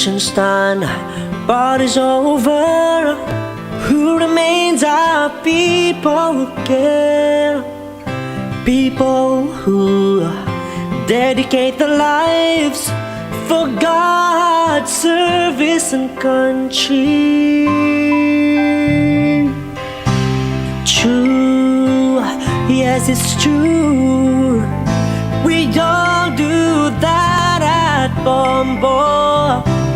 mission's done, party's over. Who remains are people who care, people who dedicate their lives for God's service and country. True, yes it's true, we all do that at Bombo.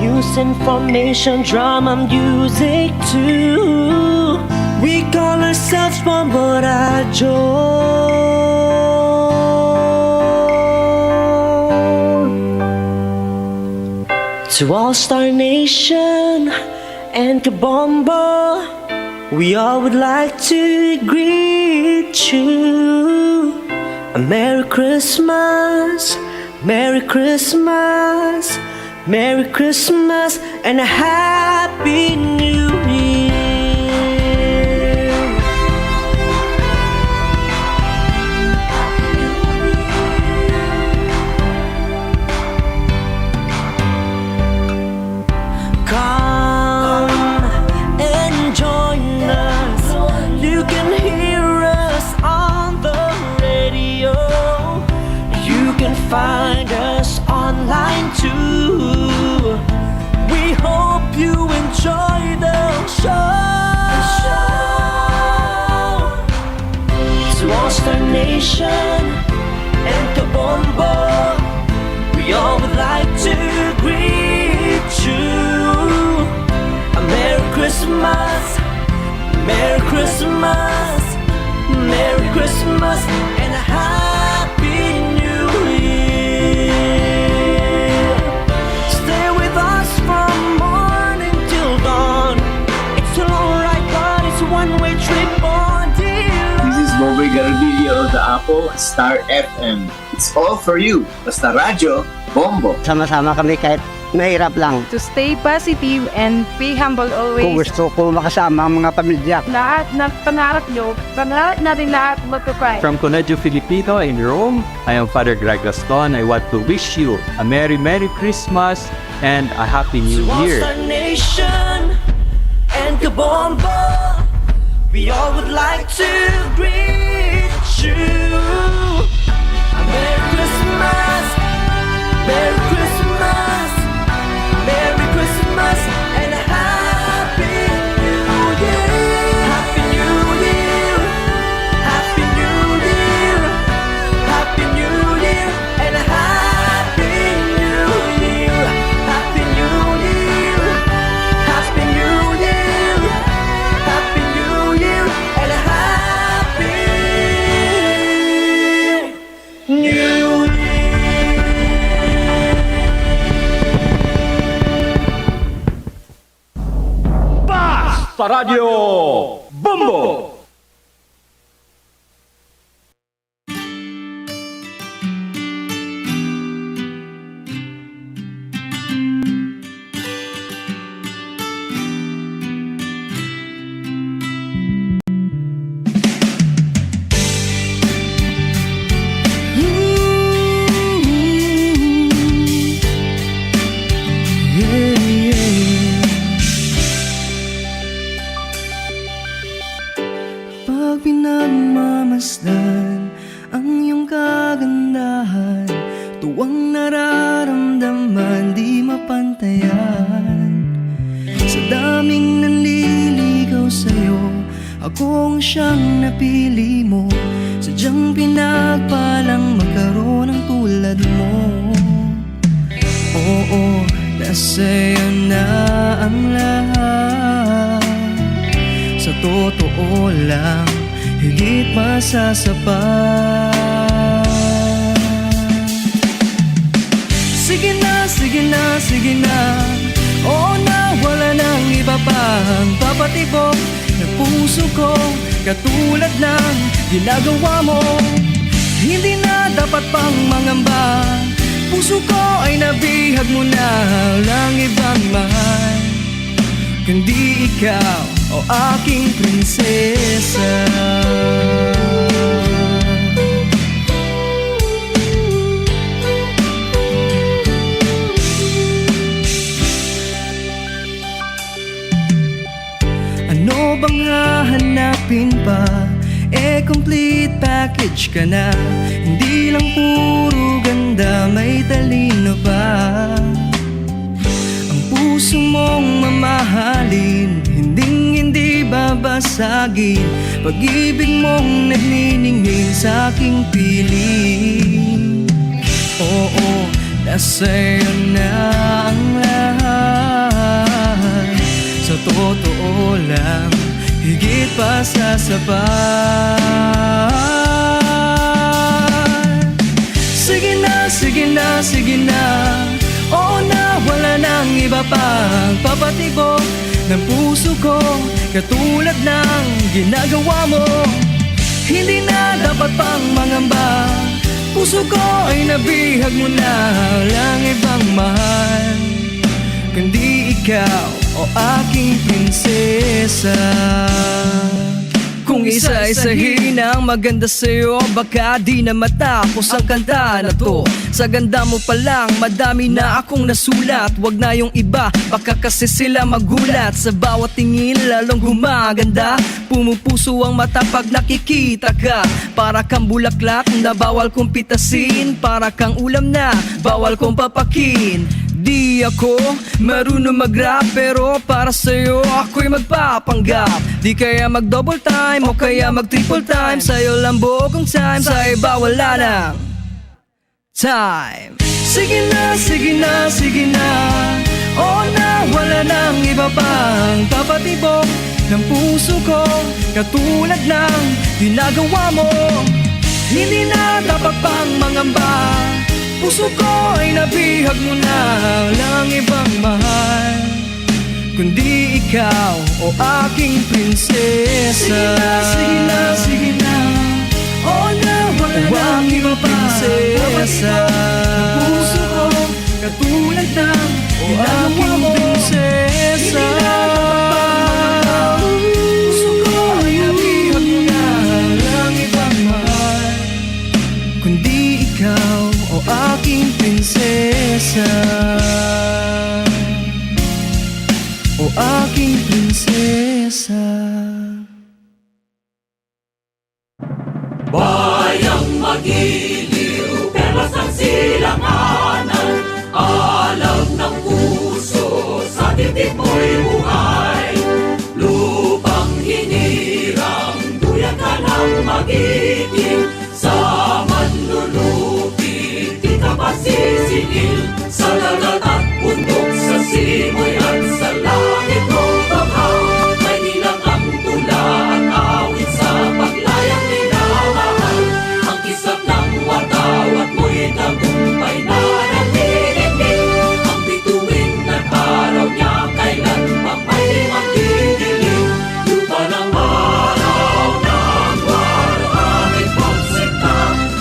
News, information, drama, music too. We call ourselves Bombo Radio. To All Star Nation and Kabombo, we all would like to greet you. A Merry Christmas, Merry Christmas, Merry Christmas, and a Happy New Year. Come and join us. You can hear us on the radio. You can find us online too. We hope you enjoy the show. To All Star Nation and Kabombo, we all would like to greet you. A Merry Christmas, Merry Christmas, Merry Christmas, and a Happy New Year. Stay with us from morning till dawn. It's a long ride, but it's a one-way trip on deal. This is Bobby Garbillo of the Apple Star FM. It's all for you. Basta radyo, Bombo. Sama-sama kami kahit mahirap lang. To stay positive and be humble Kung always. gusto ko makasama ang mga pamilya. Lahat ng pangarap nyo, pangarap natin lahat magkakay. From Colegio Filipino in Rome, I am Father Greg Gaston. I want to wish you a Merry Christmas and a Happy New To All Year. Star Nation and Kabombo, we all would like to greet you. A Merry Christmas, Merry Christmas, Merry Christmas, and a Happy New Year. Happy New Year, Happy New Year, Happy New Year, and a Happy New Year. Happy New Year, Happy New Year, Happy New Year, and a Happy New Year. Sa Radyo Bombo! Pag pinagmamasdan ang iyong kagandahan, tuwang nararamdaman di mapantayan. Sa daming nanliligaw sa'yo, ako ang siyang napili mo. Sadyang pinagpalang magkaroon ng tulad mo. Oo, nasa'yo na ang lahat. Sa totoo lang, higit masasapat. Sige na, sige na, sige na. Oo na, wala nang iba pang papatibok ng puso ko, katulad ng ginagawa mo. Hindi na dapat pang mangamba, puso ko ay nabihag mo na. Walang ibang mahal kundi ikaw, o aking prinsesa. Ano bang hahanapin pa? Complete package ka na. Hindi lang puro ganda, may talino pa. Ang puso mong mamahalin, hindi babasagin. Pag-ibig mong nagniningning sa aking piling. Oo, nasa'yo na ang lahat. Sa totoo lang, higit pa sa sapat. Sige na, sige na, sige na. Oo na, wala nang iba pang papatibok ng puso ko, katulad ng ginagawa mo. Hindi na dapat pang mangamba, puso ko ay nabihag mo na. Walang ibang mahal kundi ikaw, o aking prinsesa. Kung isa-isahin ang maganda sa'yo, baka di na matapos ang kanta na to. Sa ganda mo pa lang, madami na akong nasulat. Wag na yung iba, baka kasi sila magulat. Sa bawat tingin lalong gumaganda. Pumupuso ang mata pag nakikita ka. Para kang bulaklak na bawal kong pitasin. Para kang ulam na bawal kong papakin. Di ako marunong mag-rap, pero para sa'yo ako'y magpapanggap. Di kaya mag-double time o kaya mag-triple time. Sa'yo lang buong time, sa iba wala nang time. Sige na, sige na, sige na. Oo na, wala nang iba pang papatibok ng puso ko, katulad ng ginagawa mo. Hindi na dapat pang mangamba, puso ko ay nabihag mo na. Walang ibang mahal kundi ikaw, o aking prinsesa. Sige na, sige na, oo na, wala nang iba pa prinsesa. Puso ko, katulad ng ginagawa mo. Prinsesa, puso ko ay nabihag mo na. Walang ibang mahal kundi ikaw, o aking prinsesa. O aking prinsesa. Bayang magiliw, perlas ng silanganan, alam ng puso, sa titik mo'y buhay. Lupang hinirang, duyan ka ng magiging, sa manlulupi, di ka pasisingil. Sa dagat at bundok, sa simoy at sa langit mong baghang, may nilang ang tula at awit sa paglayang minamahal. Ang kisap ng watawat mo'y tagumpay na nagtitinig. Ang bituin at araw niya kailan pa may magdidilim. Lupa ng araw ng waro aming konsepta,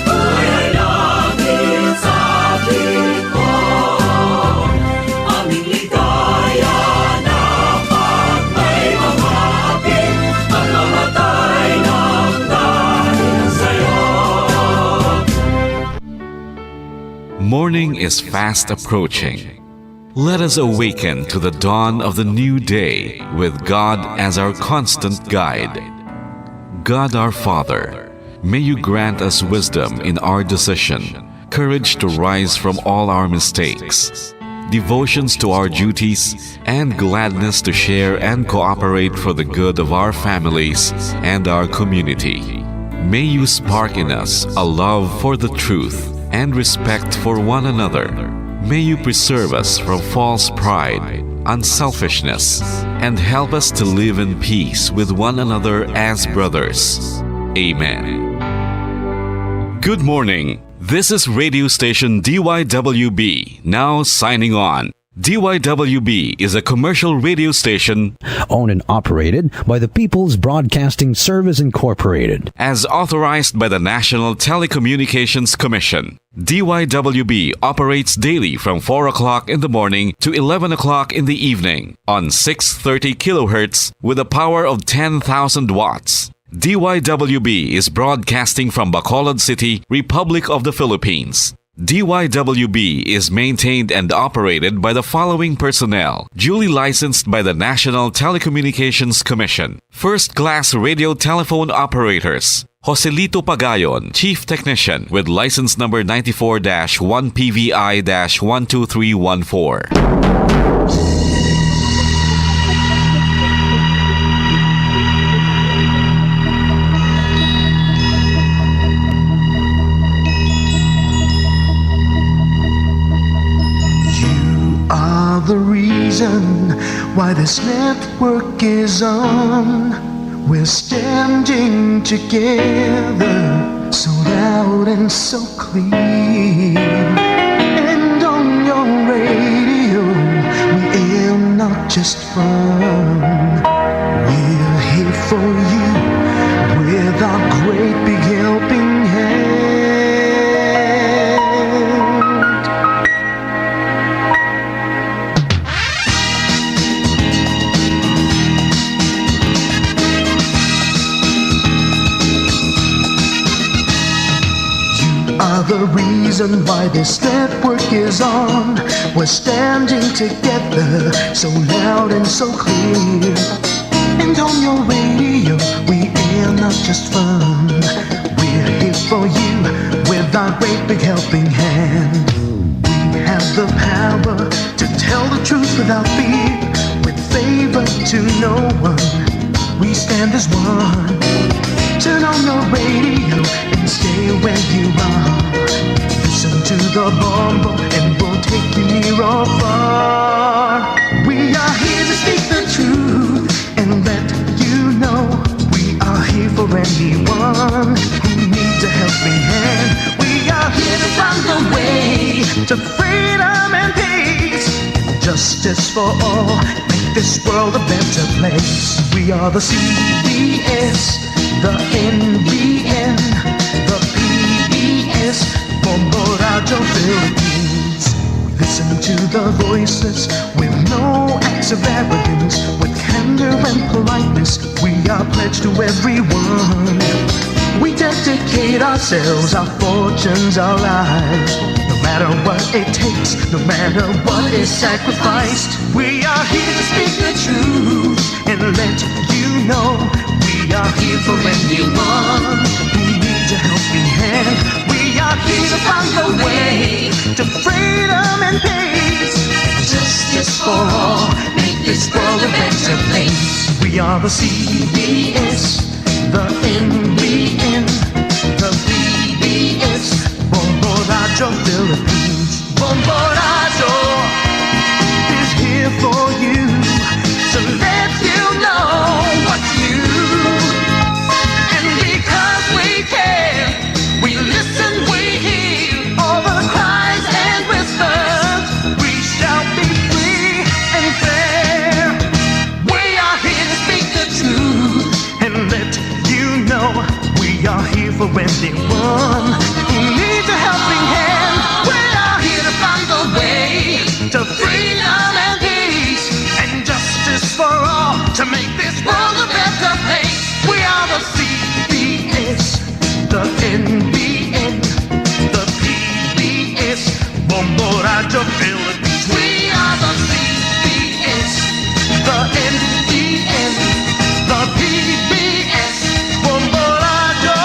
buhay ay langit sa piling ko. Aming ligaya na pag may mamapit, ang namatay ng dahil sa'yo. Morning is fast approaching. Let us awaken to the dawn of the new day with God as our constant guide. God our Father, may you grant us wisdom in our decision, courage to rise from all our mistakes, devotions to our duties, and gladness to share and cooperate for the good of our families and our community. May you spark in us a love for the truth and respect for one another. May you preserve us from false pride, unselfishness, and help us to live in peace with one another as brothers. Amen. Good morning. This is radio station DYWB, now signing on. DYWB is a commercial radio station owned and operated by the People's Broadcasting Service Incorporated. as authorized by the National Telecommunications Commission. DYWB operates daily from 4 o'clock in the morning to 11 o'clock in the evening on 630 kilohertz with a power of 10,000 watts. DYWB is broadcasting from Bacolod City, Republic of the Philippines. DYWB is maintained and operated by the following personnel, duly licensed by the National Telecommunications Commission. First-class radio telephone operators. Joselito Pagayon, Chief Technician with license number 94-1PVI-12314. The reason why this network is on. We're standing together so loud and so clear. And on your radio, we air not just fun. We're here for you with our great big helping hand. The reason why this network is on. We're standing together so loud and so clear. And on your radio, we air not just fun. We're here for you with our great big helping hand. We have the power to tell the truth without fear, with favor to no one. We stand as one. Turn on your radio and stay where you are. Listen to the bombo and we'll take you near or far. We are here to speak the truth and let you know. We are here for anyone who needs a helping hand. We are here to find the way to freedom and peace. Justice for all, make this world a better place. We are the CBS, the NBN, the PBS, Bombo Radio Philippines. Listen to the voices with no acts of arrogance. With candor and politeness, we are pledged to everyone. We dedicate ourselves, our fortunes, our lives. No matter what it takes, no matter what is sacrificed. We are here to speak the truth and let you know. We are here for anyone who needs a helping hand. We are here to find the way to freedom and peace. Justice for all, make this world a better place. We are the CBS, the NBN, the PBS, Bombo Radio Philippines. Bombo Radio is here for you to let you know what's new. And because we care, we listen, we hear all the cries and whispers. We shall be free and fair. We are here to speak the truth and let you know. We are here for anyone who needs a helping hand. We are here to find the way to freedom and peace and justice for all, to make this world a better place. We are the CBS, the NBN, the PBS, Bombo Radio Philippines. We are the CBS, the NBN, the PBS, Bombo Radio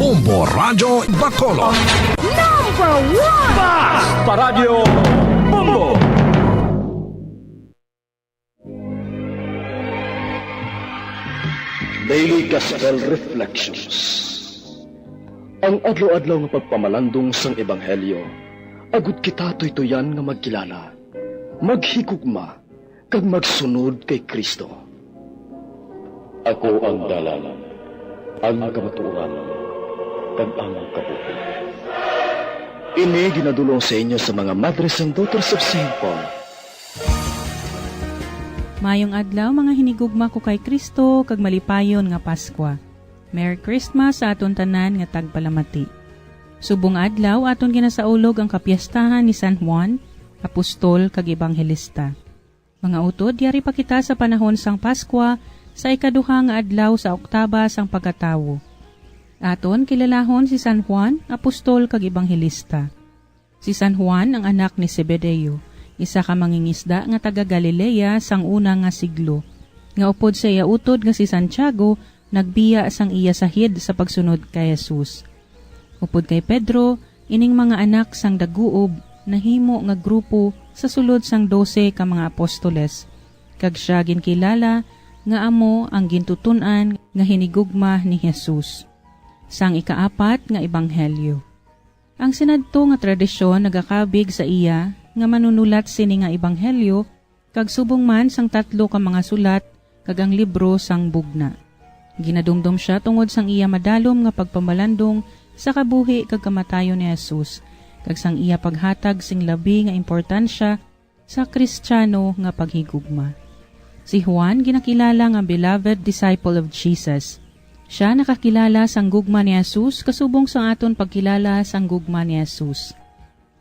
Bombo Radio Bacolod. Paradyo Bombo! Daily Gospel Reflections. Ang adlaw-adlaw nga pagpamalandong sang Ebanghelyo, agud kita tuytoyan nga magkilala, maghigugma, kag magsunod kay Kristo. Ako ang dalan, ang kamatuoran, kag ang kabuhi. Ini ginadulong sa inyo sa mga Madres and Daughters of St. Paul. Mayong adlaw mga hinigugma ko kay Kristo kag malipayon nga Paskwa. Merry Christmas sa aton tanan nga tagpalamati. Subong adlaw aton ginasaulog ang kapiyastahan ni San Juan, apostol kag ebanghelista. Mga utod, yari pa kita sa panahon sang Paskwa sa ikaduha nga adlaw sa Oktaba sang pagkatawo. Aton kilalahon si San Juan, apostol kag ebanghelista. Si San Juan ang anak ni Zebedeo, isa ka mangingisda nga taga Galilea sang una nga siglo. Nga upod sa iya utod nga si Santiago, nagbiya sang iya sahid sa pagsunod kay Jesus. Upod kay Pedro, ining mga anak sang daguob, nahimo nga grupo sa sulod sang 12 ka mga apostoles. Kag siya ginkilala nga amo ang gintutunan nga hinigugma ni Jesus. Sang ikaapat nga ebanghelyo. Ang sinadto nga tradisyon nagakabig sa iya nga manunulat sini nga ebanghelyo kag subong man sang 3 ka mga sulat kag ang libro sang bugna. Ginadumdum siya tungod sang iya madalom nga pagpamalandong sa kabuhi kag kamatayon ni Jesus kag sang iya paghatag sing labi nga importansya sa Kristiyano nga paghigugma. Si Juan ginakilala nga beloved disciple of Jesus. Siya nakakilala sang gugma ni Jesus kasubong sang aton pagkilala sang gugma ni Jesus.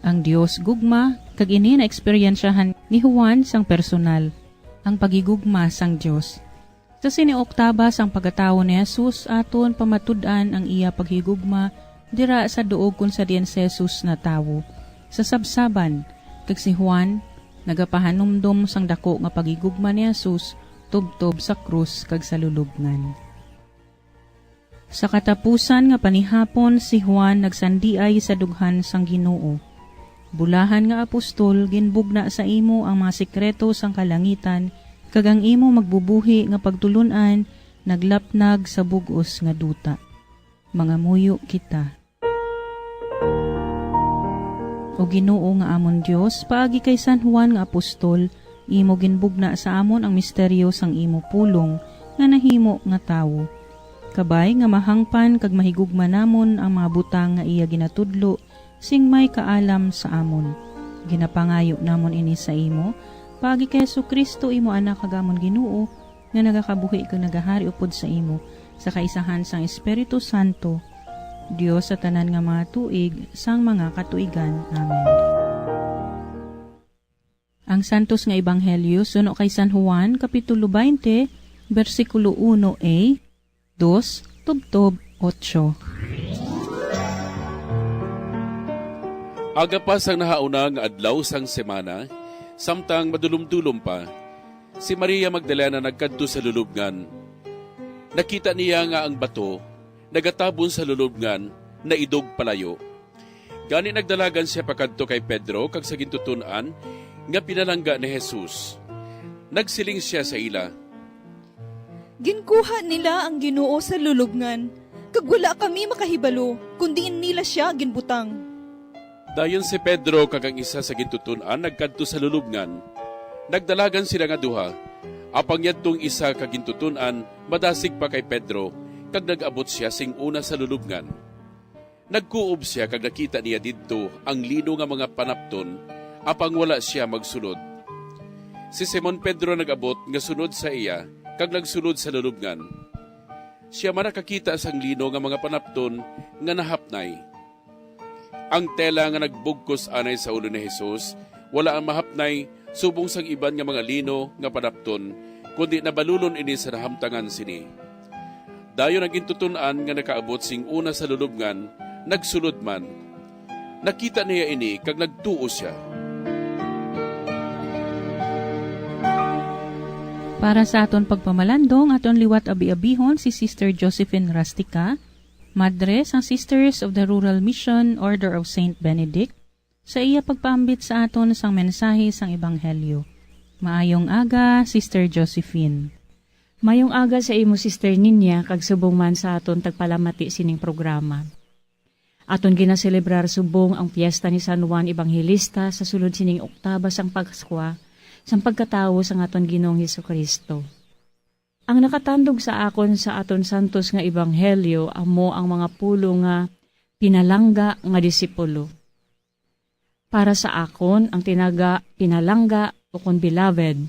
Ang Dios gugma kag ini na eksperyensyahan ni Juan sang personal ang pagigugma sang Dios. Sa sini-oktaba sang pagkatawo ni Jesus aton pamatud-an ang iya paghigugma dira sa duog kun sa diyan si Jesus na tawo. Sa sabsaban kag si Juan nagapahanumdum sang dako nga pagigugma ni Jesus tubtob sa krus kag sa lulubngan. Sa katapusan nga panihapon si Juan nagsandiay sa dughan sang Ginoo. Bulahan nga apostol ginbugna sa imo ang mga sikreto sang kalangitan kag ang imo magbubuhi nga pagtulunan naglapnag sa bugos nga duta. Mga muyo kita. O Ginoo nga amon Dios, paagi kay San Juan nga apostol, imo ginbugna sa amon ang misteryo sang imo pulong nga nahimo nga tawo. Kabay nga mahangpan kag mahigugma namon ang mga butang nga iya ginatudlo sing may kaalam sa amon. Ginapangayo namon ini sa imo, paagi kay Jesucristo imo anak kag amon Ginoo nga nagakabuhi kag nagahari upod sa imo sa kaisahan sang Espiritu Santo. Dios sa tanan nga mga tuig sang mga katuigan. Amen. Ang santos nga ebanghelyo suno kay San Juan kapitulo 20 bersikulo 1a 2 tubtob 8. Aga pa sang nahauna nga adlaw sang semana, samtang madulom-dulom pa, si Maria Magdalena nagkadto sa lulubngan. Nakita niya nga ang bato, nagatabon sa lulubngan, na idog palayo. Gani nagdalagan siya pakadto kay Pedro kag sa gintutunan nga pinalangga ni Jesus. Nagsiling siya sa ila, Ginkuha nila ang Ginoo sa lulubngan, kag wala kami makahibalo, kundi nila siya ginbutang. Dayon si Pedro kag ang isa sa gintutunan nagkadto sa lulubngan. Nagdalagan sila nga duha. Apang yadtong isa ka gintutunan madasig pa kay Pedro kag nag-abot siya sing una sa lulubngan. Nagkuob siya kag nakita niya didto ang lino nga mga panapton apang wala siya magsulod. Si Simon Pedro nag-abot nga sunod sa iya kag nagsulod sa lulubngan. Siya man nakakita sang lino nga mga panapton nga nahapnay. Ang tela nga nagbugkos anay sa ulo ni Jesus wala ang mahapnay subong sang iban nga mga lino nga panapton kundi nabalulon ini sa nahamtangan sini. Dayon ang gintutunan nga nakaabot sing una sa lulubngan nagsulod man. Nakita niya ini kag nagtuo siya. Para sa aton pagpamalandong, aton liwat abi-abihon si Sister Josephine Rastica, Madre sang Sisters of the Rural Mission Order of Saint Benedict, sa iya pagpaambit sa aton sang mensahe sang Ebanghelyo. Maayong aga, Sister Josephine. Mayong aga sa imo, Sister Ninya, kag subong man sa aton tagpalamati sining programa. Aton ginaselebrar subong ang piyesta ni San Juan Evangelista sa sulod sining oktaba sang Paskwa, sang pagkatawo sang aton Ginoong Hesukristo. Ang nakatandog sa akon sa aton santos nga ebanghelyo amo ang mga pulo nga pinalangga nga disipulo. Para sa akon ang tinaga pinalangga o kon beloved,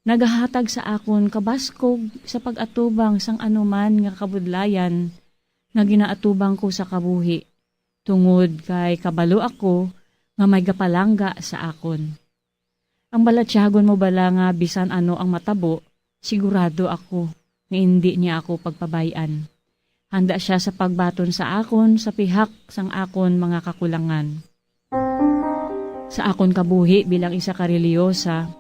nagahatag sa akon kabaskog sa pag-atubang sang anuman nga kabudlayan nga ginaatubang ko sa kabuhi, tungod kay kabalo ako nga may gapalangga sa akon. Ang balatyagon mo bala nga bisan ano ang matabo, sigurado ako nga hindi niya ako pagpabayan. Handa siya sa pagbaton sa akon, sa pihak sang akon mga kakulangan. Sa akon kabuhi bilang isa ka reliyosa,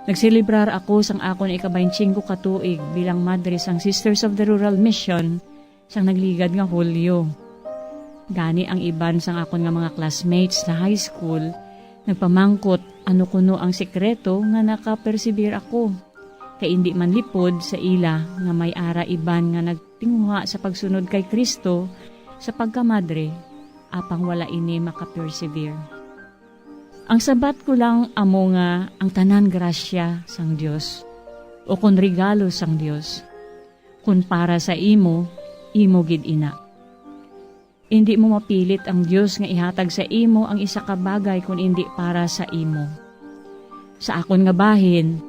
nagsilibrar ako sang akon ika-25 katuig bilang madre sang Sisters of the Rural Mission sang nagligad nga Hulyo. Gani ang iban sang akon nga mga classmates sa high school, nagpamangkot ano kuno ang sekreto nga nakapersibir ako. Kay hindi man lipod sa ila nga may ara iban nga nagtinguha sa pagsunod kay Kristo sa pagkamadre, apang wala ini makapersevere. Ang sabat ko lang amo nga ang tanan grasya sang Dios o kun regalo sang Dios. Kun para sa imo gid ina. Hindi mo mapilit ang Dios nga ihatag sa imo ang isa ka bagay kun hindi para sa imo. Sa akon nga bahin,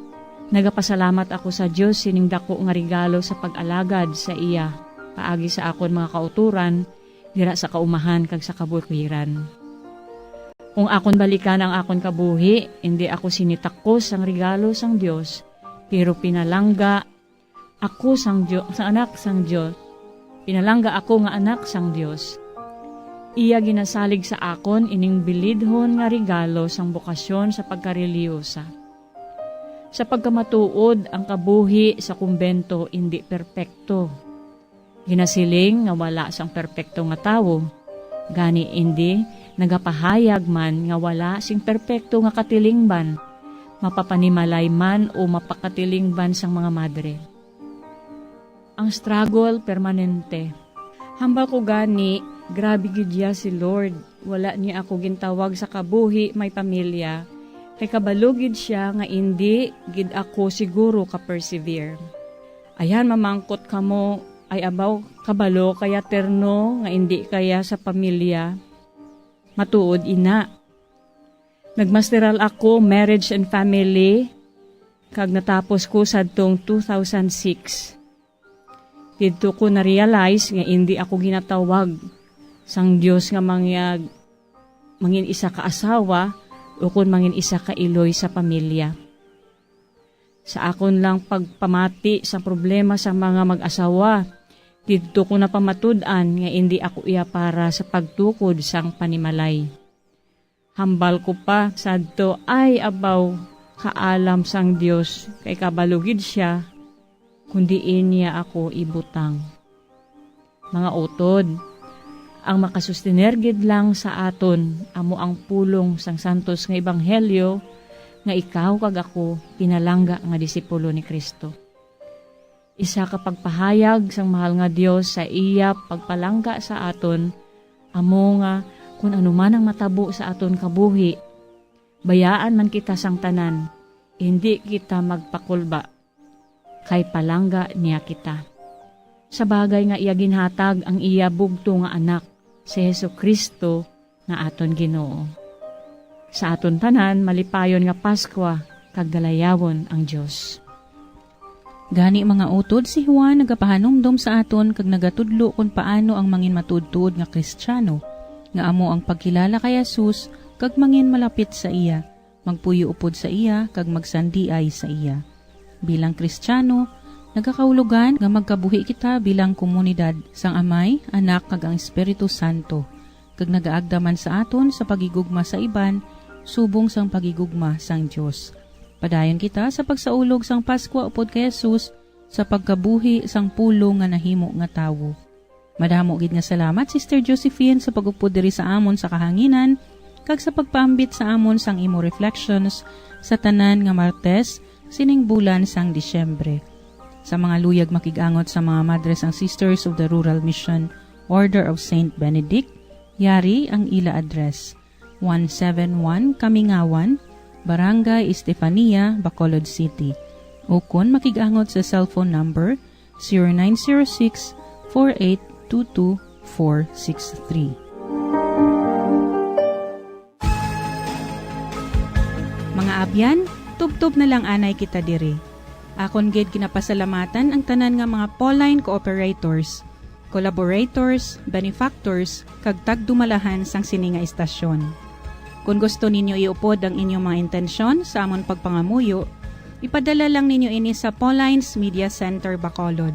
nagapasalamat ako sa Dios sining dako nga regalo sa pag-alagad sa iya paagi sa akon mga kauturan dira sa kaumahan kag sa kabukwiran. Kung akon balikan ang akon kabuhi, hindi ako sinitakos ang regalo sang Dios, pero pinalangga ako sang Dios, sang anak sang Dios. Pinalangga ako nga anak sang Dios. Iya ginasalig sa akon ining bilidhon nga regalo sang bokasyon sa pagkareliyosa. Sa pagkamatuod ang kabuhi sa kumbento hindi perpekto. Ginasiling nga wala sang perpekto nga tawo. Gani hindi nagapahayag man nga wala sing perpekto nga katilingban, mapapanimalay man o mapakatilingban sang mga madre. Ang struggle permanente. Hambal ko gani, grabe gid ya si Lord. Wala niya ako gintawag sa kabuhi may pamilya. Kay kabalugid siya nga hindi gid ako siguro ka-persevere. Ayan mamangkot kamo ay abaw kabalo kaya terno nga hindi kaya sa pamilya. Matuod ina. Nagmasteral ako marriage and family kag natapos ko sadtong 2006. Dito ko na-realize nga hindi ako ginatawag sang Dios nga mangin isa ka asawa o kun mangin isa ka iloy sa pamilya. Sa akon lang pagpamati sa problema sa mga mag-asawa, dito ko na pamatud-an nga hindi ako iya para sa pagtukod sang panimalay. Hambal ko pa sadto ay abaw kaalam sang Dios kay kabalugid siya kundi niya ako ibutang. Mga utod, ang makasustinergid lang sa aton amo ang pulong sang santos nga ebanghelyo nga ikaw kag ako pinalangga nga disipulo ni Kristo. Isa ka pagpahayag sang mahal nga Dios sa iya pagpalangga sa aton amo nga kung anuman ang matabo sa aton kabuhi, bayaan man kita sang tanan, hindi kita magpakulba kay palangga niya kita. Sa bagay nga iya ginhatag ang iya bugto nga anak, si Hesukristo nga aton Ginoo. Sa aton tanan, malipayon nga Paskwa, kag dalayawon ang Dios. Gani mga utod si Juan nagapahanumdum sa aton kag nagatudlo kung paano ang mangin matudtuod nga Kristiyano, nga amo ang pagkilala kay Jesus kag mangin malapit sa iya, magpuyo upod sa iya kag magsandiay sa iya. Bilang Kristiyano, nagkakaulugan nga magkabuhi kita bilang komunidad sang Amay, Anak kag ang Espiritu Santo, kag nagaagdaman sa aton sa pagigugma sa iban, subong sang pagigugma sang Dios. Padayon kita sa pagsaulog sang Paskwa upod kay Jesus sa pagkabuhi sang pulo nga nahimo nga tawo. Madamo gid nga salamat Sister Josephine sa pag-upod diri sa amon sa kahanginan kag sa pagpaambit sa amon sang imo reflections sa tanan nga Martes sining bulan sang Disyembre. Sa mga luyag makigangot sa mga madres ang Sisters of the Rural Mission Order of Saint Benedict, yari ang ila address 171 Kamingawan, Barangay Estefania, Bacolod City. O kun makigangot sa cellphone number 0906-4822-463. Mga abyan, tubtob na lang anay kita diri. Akon gid ginapasalamatan ang tanan nga mga Pauline cooperators, collaborators, benefactors, kag tagdumalahan sang sini nga istasyon. Kung gusto ninyo iupod ang inyong mga intensyon sa amon pagpangamuyo, ipadala lang ninyo ini sa Paulines Media Center, Bacolod.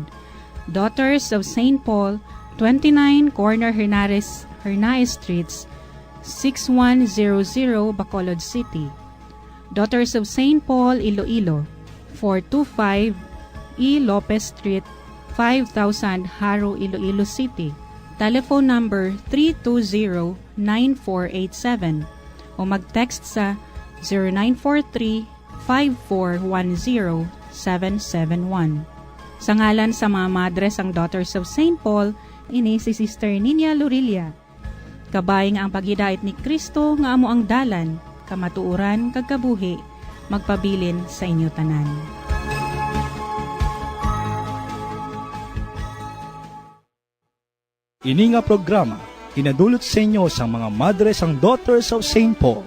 Daughters of St. Paul, 29 Corner Hernaez Streets, 6100 Bacolod City. Daughters of St. Paul, Iloilo, 425 E. Lopez Street, 5000 Haro, Iloilo City. Telephone number 320-9487 o mag-text sa 0943-5410-771. Sa ngalan sa mga madres ang Daughters of St. Paul, ini si Sister Nina Lurilia. Kabay nga ang paghidait ni Kristo nga amo ang dalan, kamatuuran, kagkabuhi, magpabilin sa inyo tanan. Ini nga programa, kinadulot sa inyo sa mga madres ang Daughters of St. Paul,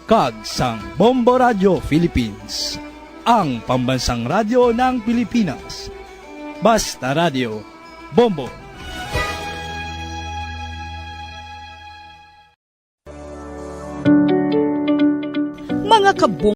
kag sang Bombo Radio Philippines, ang pambansang radyo ng Pilipinas. Basta Radio, Bombo. Mga kabong